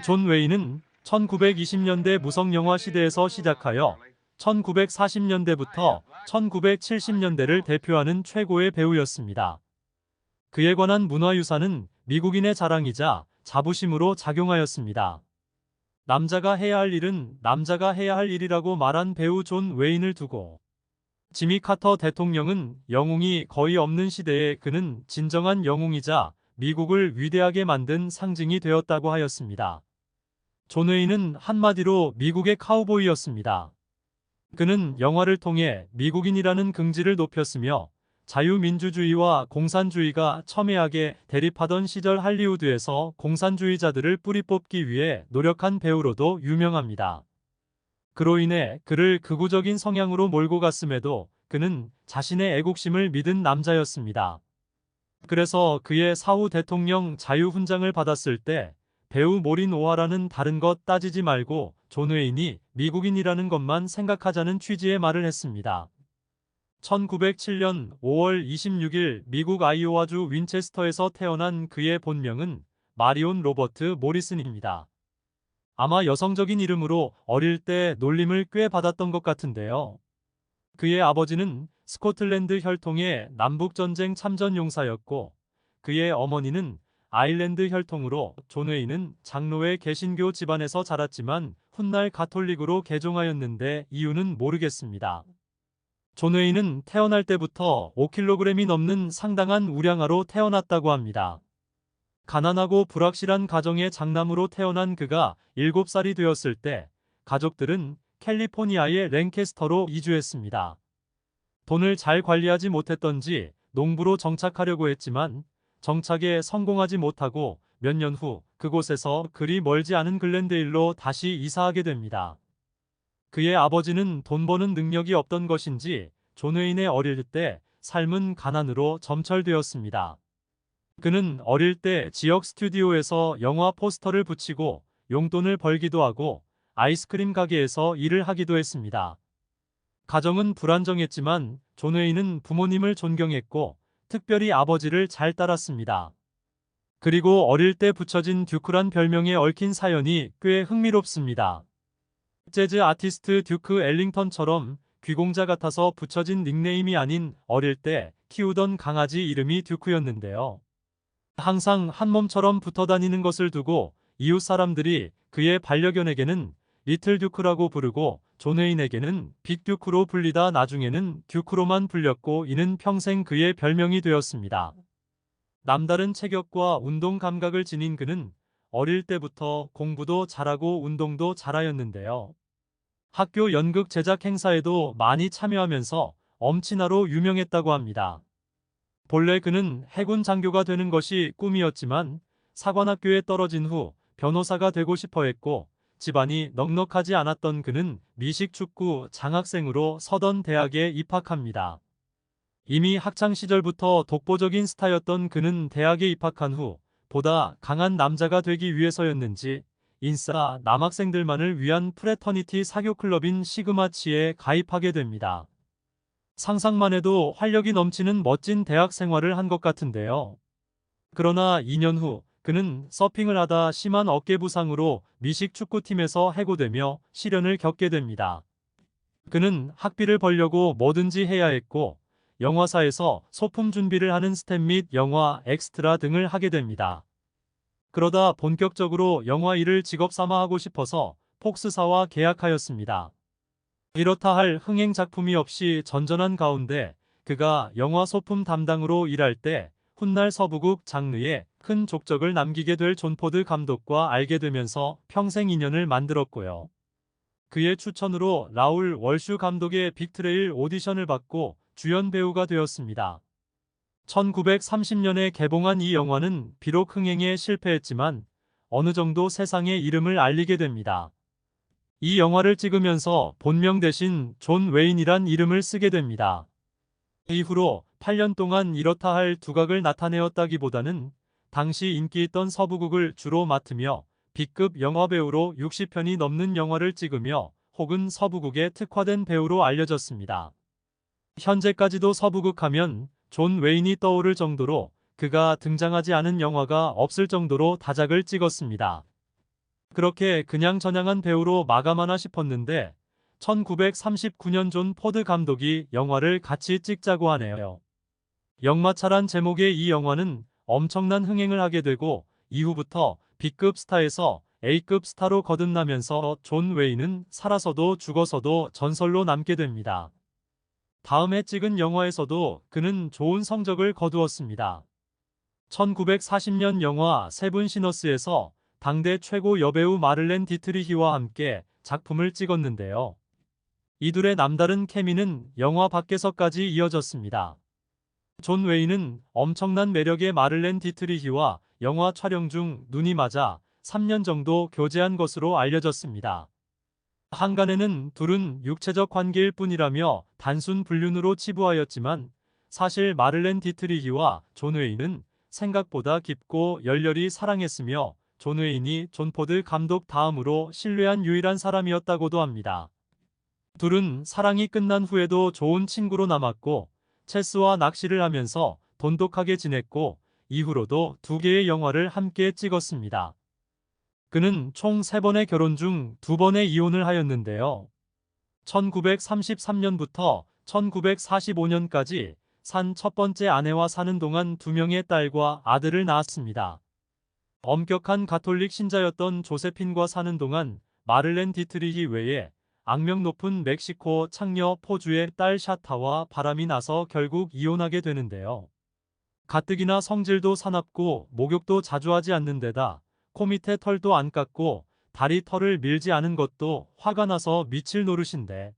존 웨인은 1920년대 무성영화 시대에서 시작하여 1940년대부터 1970년대를 대표하는 최고의 배우였습니다. 그에 관한 문화유산은 미국인의 자랑이자 자부심으로 작용하였습니다. 남자가 해야 할 일은 남자가 해야 할 일이라고 말한 배우 존 웨인을 두고 지미 카터 대통령은 영웅이 거의 없는 시대에 그는 진정한 영웅이자 미국을 위대하게 만든 상징이 되었다고 하였습니다. 존 웨인은 한마디로 미국의 카우보이였습니다. 그는 영화를 통해 미국인이라는 긍지를 높였으며 자유민주주의와 공산주의가 첨예하게 대립하던 시절 할리우드에서 공산주의자들을 뿌리 뽑기 위해 노력한 배우로도 유명합니다. 그로 인해 그를 극우적인 성향으로 몰고 갔음에도 그는 자신의 애국심을 믿은 남자였습니다. 그래서 그의 사후 대통령 자유훈장을 받았을 때 배우 모린 오하라는 다른 것 따지지 말고 존 웨인이 미국인이라는 것만 생각하자는 취지의 말을 했습니다. 1907년 5월 26일 미국 아이오와주 윈체스터에서 태어난 그의 본명은 마리온 로버트 모리슨입니다. 아마 여성적인 이름으로 어릴 때 놀림을 꽤 받았던 것 같은데요. 그의 아버지는 스코틀랜드 혈통의 남북전쟁 참전용사였고 그의 어머니는 아일랜드 혈통으로 존 웨인은 장로의 개신교 집안에서 자랐지만 훗날 가톨릭으로 개종하였는데 이유는 모르겠습니다. 존 웨인은 태어날 때부터 5kg이 넘는 상당한 우량아로 태어났다고 합니다. 가난하고 불확실한 가정의 장남으로 태어난 그가 7살이 되었을 때 가족들은 캘리포니아의 랭캐스터로 이주했습니다. 돈을 잘 관리하지 못했던지 농부로 정착하려고 했지만 정착에 성공하지 못하고 몇 년 후 그곳에서 그리 멀지 않은 글렌데일로 다시 이사하게 됩니다. 그의 아버지는 돈 버는 능력이 없던 것인지 존 웨인의 어릴 때 삶은 가난으로 점철되었습니다. 그는 어릴 때 지역 스튜디오에서 영화 포스터를 붙이고 용돈을 벌기도 하고 아이스크림 가게에서 일을 하기도 했습니다. 가정은 불안정했지만 존 웨인은 부모님을 존경했고 특별히 아버지를 잘 따랐습니다. 그리고 어릴 때 붙여진 듀크란 별명에 얽힌 사연이 꽤 흥미롭습니다. 재즈 아티스트 듀크 엘링턴처럼 귀공자 같아서 붙여진 닉네임이 아닌 어릴 때 키우던 강아지 이름이 듀크였는데요. 항상 한 몸처럼 붙어 다니는 것을 두고 이웃 사람들이 그의 반려견에게는 리틀 듀크라고 부르고 존 웨인에게는 빅 듀크로 불리다 나중에는 듀크로만 불렸고 이는 평생 그의 별명이 되었습니다. 남다른 체격과 운동 감각을 지닌 그는 어릴 때부터 공부도 잘하고 운동도 잘하였는데요. 학교 연극 제작 행사에도 많이 참여하면서 엄친아로 유명했다고 합니다. 본래 그는 해군 장교가 되는 것이 꿈이었지만 사관학교에 떨어진 후 변호사가 되고 싶어 했고 집안이 넉넉하지 않았던 그는 미식축구 장학생으로 서던 대학에 입학합니다. 이미 학창시절부터 독보적인 스타였던 그는 대학에 입학한 후 보다 강한 남자가 되기 위해서였는지 인싸 남학생들만을 위한 프레터니티 사교클럽인 시그마치에 가입하게 됩니다. 상상만 해도 활력이 넘치는 멋진 대학 생활을 한 것 같은데요. 그러나 2년 후 그는 서핑을 하다 심한 어깨 부상으로 미식 축구팀에서 해고되며 시련을 겪게 됩니다. 그는 학비를 벌려고 뭐든지 해야 했고 영화사에서 소품 준비를 하는 스텝 및 영화 엑스트라 등을 하게 됩니다. 그러다 본격적으로 영화 일을 직업 삼아 하고 싶어서 폭스사와 계약하였습니다. 이렇다 할 흥행 작품이 없이 전전한 가운데 그가 영화 소품 담당으로 일할 때 훗날 서부국 장르에 큰 족적을 남기게 될 존 포드 감독과 알게 되면서 평생 인연을 만들었고요. 그의 추천으로 라울 월슈 감독의 빅트레일 오디션을 받고 주연 배우가 되었습니다. 1930년에 개봉한 이 영화는 비록 흥행에 실패했지만 어느 정도 세상에 이름을 알리게 됩니다. 이 영화를 찍으면서 본명 대신 존 웨인이란 이름을 쓰게 됩니다. 이후로 8년 동안 이렇다 할 두각을 나타내었다기보다는 당시 인기 있던 서부극을 주로 맡으며 B급 영화배우로 60편이 넘는 영화를 찍으며 혹은 서부극에 특화된 배우로 알려졌습니다. 현재까지도 서부극 하면 존 웨인이 떠오를 정도로 그가 등장하지 않은 영화가 없을 정도로 다작을 찍었습니다. 그렇게 그냥저냥한 배우로 마감하나 싶었는데 1939년 존 포드 감독이 영화를 같이 찍자고 하네요. 역마차란 제목의 이 영화는 엄청난 흥행을 하게 되고 이후부터 B급 스타에서 A급 스타로 거듭나면서 존 웨인은 살아서도 죽어서도 전설로 남게 됩니다. 다음 해 찍은 영화에서도 그는 좋은 성적을 거두었습니다. 1940년 영화 세븐 시너스에서 당대 최고 여배우 마를렌 디트리히와 함께 작품을 찍었는데요. 이둘의 남다른 케미는 영화 밖에서까지 이어졌습니다. 존 웨인은 엄청난 매력의 마를렌 디트리히와 영화 촬영 중 눈이 맞아 3년 정도 교제한 것으로 알려졌습니다. 한간에는 둘은 육체적 관계일 뿐이라며 단순 불륜으로 치부하였지만 사실 마를렌 디트리히와 존 웨인은 생각보다 깊고 열렬히 사랑했으며 존 웨인이 존 포드 감독 다음으로 신뢰한 유일한 사람이었다고도 합니다. 둘은 사랑이 끝난 후에도 좋은 친구로 남았고 체스와 낚시를 하면서 돈독하게 지냈고 이후로도 2개의 영화를 함께 찍었습니다. 그는 총 3번의 결혼 중 2번의 이혼을 하였는데요. 1933년부터 1945년까지 산 첫 번째 아내와 사는 동안 2명의 딸과 아들을 낳았습니다. 엄격한 가톨릭 신자였던 조세핀과 사는 동안 마를렌 디트리히 외에 악명 높은 멕시코 창녀 포주의 딸 샤타와 바람이 나서 결국 이혼하게 되는데요. 가뜩이나 성질도 사납고 목욕도 자주 하지 않는 데다 코 밑에 털도 안 깎고 다리 털을 밀지 않은 것도 화가 나서 미칠 노릇인데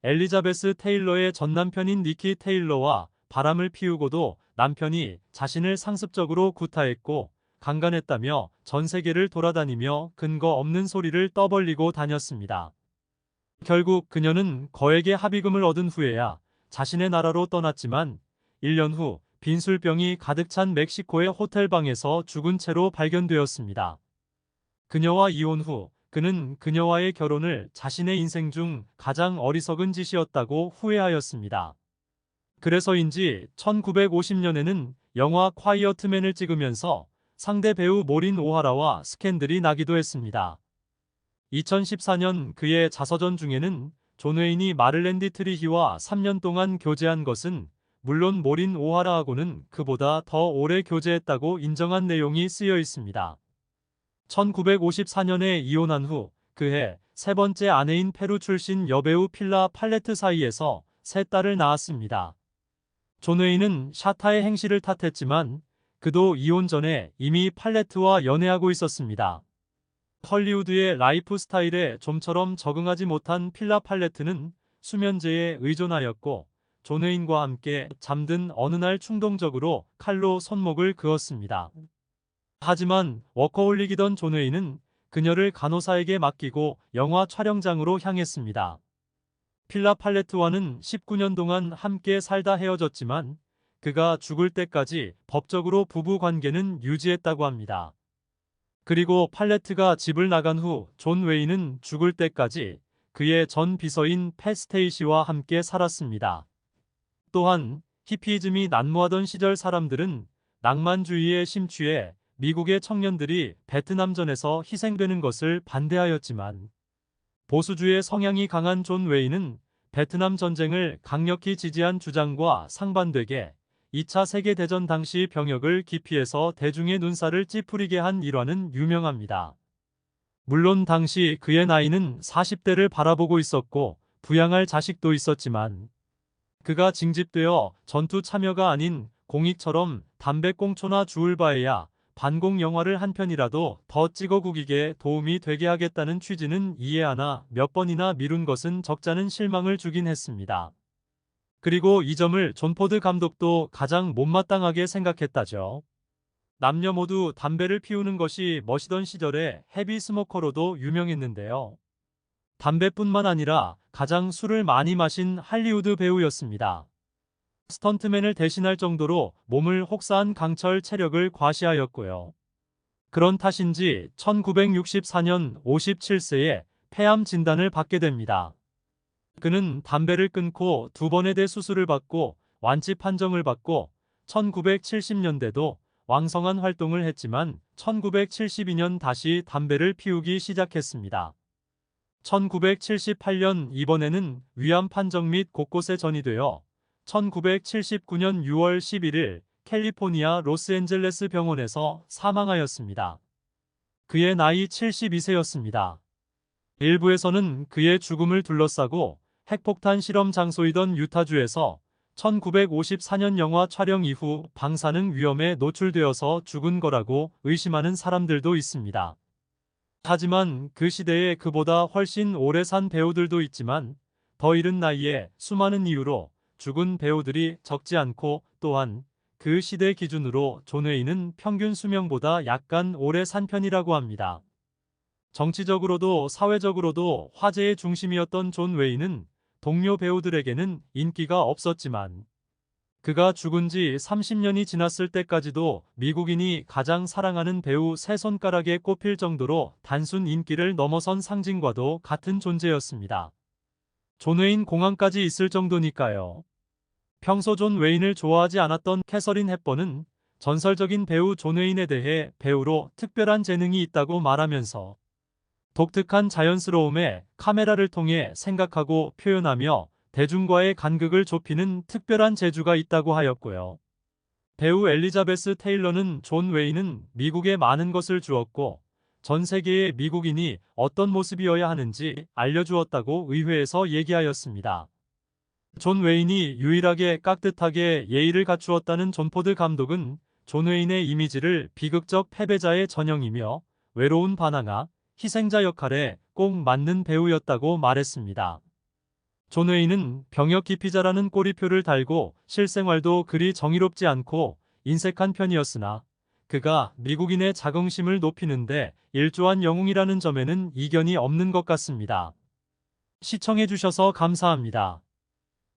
엘리자베스 테일러의 전남편인 니키 테일러와 바람을 피우고도 남편이 자신을 상습적으로 구타했고 강간했다며 전 세계를 돌아다니며 근거 없는 소리를 떠벌리고 다녔습니다. 결국 그녀는 거액의 합의금을 얻은 후에야 자신의 나라로 떠났지만 1년 후 빈술병이 가득 찬 멕시코의 호텔방에서 죽은 채로 발견되었습니다. 그녀와 이혼 후 그는 그녀와의 결혼을 자신의 인생 중 가장 어리석은 짓이었다고 후회하였습니다. 그래서인지 1950년에는 영화 콰이어트맨을 찍으면서 상대 배우 모린 오하라와 스캔들이 나기도 했습니다. 2014년 그의 자서전 중에는 존 웨인이 마를렌 디트리히와 3년 동안 교제한 것은 물론 모린 오하라하고는 그보다 더 오래 교제했다고 인정한 내용이 쓰여 있습니다. 1954년에 이혼한 후 그해 세 번째 아내인 페루 출신 여배우 필라 팔레트 사이에서 세 딸을 낳았습니다. 존 웨인은 샤타의 행실을 탓했지만 그도 이혼 전에 이미 팔레트와 연애하고 있었습니다. 헐리우드의 라이프 스타일에 좀처럼 적응하지 못한 필라 팔레트는 수면제에 의존하였고 존 웨인과 함께 잠든 어느 날 충동적으로 칼로 손목을 그었습니다. 하지만 워커홀릭이던 존 웨인은 그녀를 간호사에게 맡기고 영화 촬영장으로 향했습니다. 필라 팔레트와는 19년 동안 함께 살다 헤어졌지만 그가 죽을 때까지 법적으로 부부 관계는 유지했다고 합니다. 그리고 팔레트가 집을 나간 후 존 웨인은 죽을 때까지 그의 전 비서인 팻 스테이시와 함께 살았습니다. 또한 히피즘이 난무하던 시절 사람들은 낭만주의에 심취해 미국의 청년들이 베트남전에서 희생되는 것을 반대하였지만 보수주의 성향이 강한 존 웨인은 베트남 전쟁을 강력히 지지한 주장과 상반되게 2차 세계대전 당시 병역을 기피해서 대중의 눈살을 찌푸리게 한 일화는 유명합니다. 물론 당시 그의 나이는 40대를 바라보고 있었고 부양할 자식도 있었지만 그가 징집되어 전투 참여가 아닌 공익처럼 담배꽁초나 주울 바에야 반공 영화를 한 편이라도 더 찍어구기게 도움이 되게 하겠다는 취지는 이해하나 몇 번이나 미룬 것은 적잖은 실망을 주긴 했습니다. 그리고 이 점을 존 포드 감독도 가장 못마땅하게 생각했다죠. 남녀 모두 담배를 피우는 것이 멋이던 시절에 헤비 스모커로도 유명했는데요. 담배뿐만 아니라 가장 술을 많이 마신 할리우드 배우였습니다. 스턴트맨을 대신할 정도로 몸을 혹사한 강철 체력을 과시하였고요. 그런 탓인지 1964년 57세에 폐암 진단을 받게 됩니다. 그는 담배를 끊고 2번의 대수술을 받고 완치 판정을 받고 1970년대도 왕성한 활동을 했지만 1972년 다시 담배를 피우기 시작했습니다. 1978년 이번에는 위암 판정 및 곳곳에 전이되어 1979년 6월 11일 캘리포니아 로스앤젤레스 병원에서 사망하였습니다. 그의 나이 72세였습니다. 일부에서는 그의 죽음을 둘러싸고 핵폭탄 실험 장소이던 유타주에서 1954년 영화 촬영 이후 방사능 위험에 노출되어서 죽은 거라고 의심하는 사람들도 있습니다. 하지만 그 시대에 그보다 훨씬 오래 산 배우들도 있지만 더 이른 나이에 수많은 이유로 죽은 배우들이 적지 않고 또한 그 시대 기준으로 존 웨인은 평균 수명보다 약간 오래 산 편이라고 합니다. 정치적으로도 사회적으로도 화제의 중심이었던 존 웨인은 동료 배우들에게는 인기가 없었지만 그가 죽은 지 30년이 지났을 때까지도 미국인이 가장 사랑하는 배우 세 손가락에 꼽힐 정도로 단순 인기를 넘어선 상징과도 같은 존재였습니다. 존 웨인 공항까지 있을 정도니까요. 평소 존 웨인을 좋아하지 않았던 캐서린 헵번은 전설적인 배우 존 웨인에 대해 배우로 특별한 재능이 있다고 말하면서 독특한 자연스러움에 카메라를 통해 생각하고 표현하며 대중과의 간극을 좁히는 특별한 재주가 있다고 하였고요. 배우 엘리자베스 테일러는 존 웨인은 미국에 많은 것을 주었고 전 세계의 미국인이 어떤 모습이어야 하는지 알려주었다고 의회에서 얘기하였습니다. 존 웨인이 유일하게 깍듯하게 예의를 갖추었다는 존 포드 감독은 존 웨인의 이미지를 비극적 패배자의 전형이며 외로운 반항아, 희생자 역할에 꼭 맞는 배우였다고 말했습니다. 존 웨인은 병역 기피자라는 꼬리표를 달고 실생활도 그리 정의롭지 않고 인색한 편이었으나 그가 미국인의 자긍심을 높이는데 일조한 영웅이라는 점에는 이견이 없는 것 같습니다. 시청해주셔서 감사합니다.